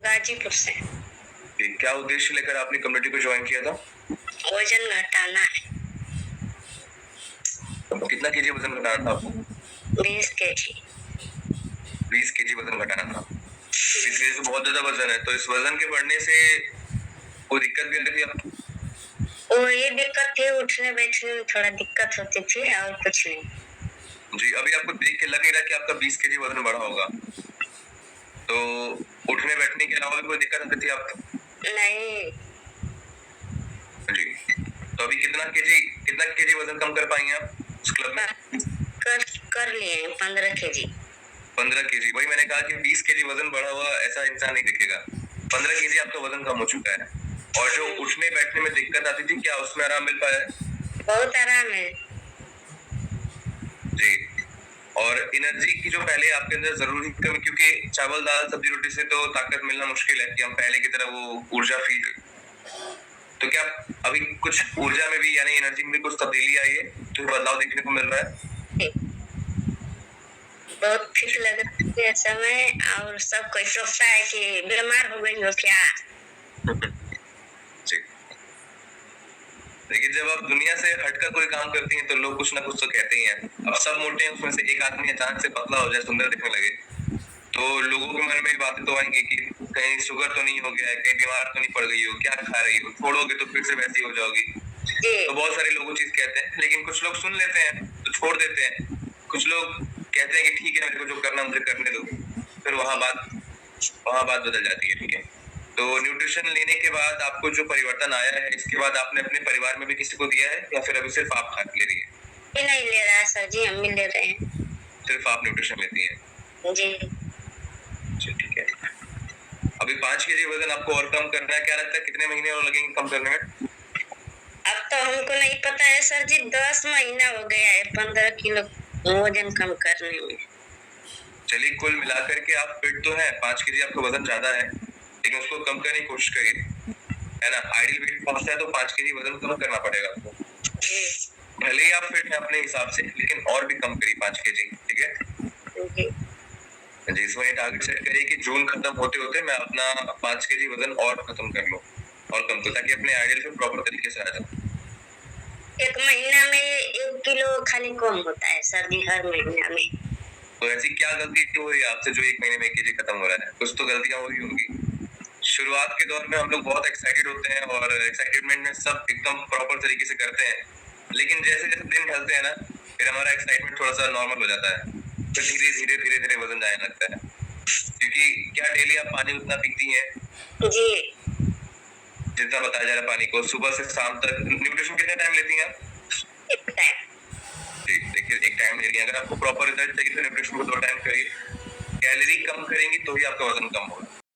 गाजीपुर से। क्या उद्देश्य लेकर आपने कम्युनिटी को ज्वाइन किया था? वजन घटाना है। कितना केजी वजन घटाना था आपको? 20 केजी। 20 केजी वजन घटाना था। 20 केजी तो बहुत ज्यादा वजन है, तो इस वजन के बढ़ने से कोई दिक्कत भी लगी आपको? वो ये दिक्कत थी, उठने बैठने में थोड़ा दिक्कत होती थी और कुछ नहीं। जी, अभी आपको देख के लग नहीं रहा कि आपका 20 केजी वजन बढ़ा होगा, तो उठने बैठने के अलावा भी कोई दिक्कत होती थी आपको? नहीं। जी, तो अभी कितना केजी वजन कम कर पाएंगे आप उस क्लब में? कर लिए 15 केजी। 15 केजी, वही मैंने कहा कि 20 केजी वजन बढ़ा हुआ ऐसा इंसान नहीं दिखेगा। 15 केजी आपका वजन कम हो चुका है। और जो उठने बैठने में दिक्कत आती थी, क्या उसमें आराम मिल पाया है? बहुत आराम है जी। और एनर्जी की जो पहले आपके अंदर जरूरी कमी, क्योंकि चावल दाल सब्जी रोटी से तो ताकत मिलना मुश्किल है कि हम पहले की तरह वो ऊर्जा फील, तो क्या अभी कुछ ऊर्जा में भी यानी एनर्जी में भी कुछ तब्दीली आई है, तो बदलाव देखने को मिल रहा है? बहुत फिट लग रहा है समय, और सब कोई सोचता है कि बीमार हो गई हो क्या। जी। लेकिन जब आप दुनिया से हटकर कोई काम करती हैं तो लोग कुछ ना कुछ तो कहते ही हैं। अब सब मोटे हैं, उसमें से एक आदमी अचानक से पतला हो जाए, सुंदर दिखने लगे, तो लोगों के मन में बातें तो आएंगी कि कहीं शुगर तो नहीं हो गया है, कहीं बीमार तो नहीं पड़ गई हो, क्या खा रही हो, छोड़ोगे तो फिर से वैसी हो जाओगी। तो बहुत सारे लोग चीज कहते हैं, लेकिन कुछ लोग सुन लेते हैं तो छोड़ देते हैं। कुछ लोग कहते हैं कि ठीक है, मेरे को जो करना मुझे करने दो, फिर वहां बात बदल जाती है। ठीक है, तो न्यूट्रिशन लेने के बाद आपको जो परिवर्तन आया है, इसके बाद आपने अपने परिवार में भी किसी को दिया है या फिर अभी सिर्फ आप खा ले रही है? नहीं ले रहा है सर जी, हम भी ले रहे हैं। सिर्फ आप न्यूट्रिशन लेती है? जी। ठीक है। अभी 5 केजी वजन आपको और कम करना है, क्या लगता है कितने महीने और लगेंगे कम करने में? अब तो हमको नहीं पता है सर जी, 10 महीना हो गया है 15 किलो वजन कम करने में। चलिए, कुल मिलाकर के आप फिट तो हैं, 5 केजी आपका वजन ज्यादा है, लेकिन उसको कम करने की कोशिश करिए, है ना। आइडियल वेट पहुंचता है तो 5 केजी वजन कम करना पड़ेगा आपको। भले ही आप फिट हैं अपने हिसाब से, लेकिन और भी कम करिए 5 केजी। ठीक है जी, इसमें टारगेट सेट करिए कि जून खत्म होते होते मैं अपना 5 केजी वजन और खत्म कर लूं, और कम तो, ताकि अपने आइडियल पे प्रॉपर तरीके से आ जाऊं। एक महीना में 1 किलो खाली कम होता है सर जी, हर महीना में। तो ऐसी क्या गलती हो रही है आपसे जो 1 महीने में 1 केजी खत्म हो रहा है? कुछ तो गलतियां हो रही होंगी। शुरुआत के दौर में हम लोग बहुत एक्साइटेड होते हैं और एक्साइटमेंट में सब एकदम प्रॉपर तरीके से करते हैं, लेकिन जैसे जैसे दिन ढलते हैं ना, फिर हमारा एक्साइटमेंट थोड़ा सा नॉर्मल हो जाता है, फिर धीरे धीरे वजन जाने लगता है। क्योंकि क्या डेली आप पानी उतना पीती हैं? जी। जितना बताया जा रहा है पानी को, सुबह से शाम तक। न्यूट्रिशन कितने टाइम लेती हैं आप? एक टाइम। देखिए, एक टाइम ले रही है, अगर आपको प्रॉपर रिजल्ट चाहिए तो न्यूट्रिशन को 2 टाइम करिए। कैलोरी कम करेंगी तो ही आपका वजन कम होगा।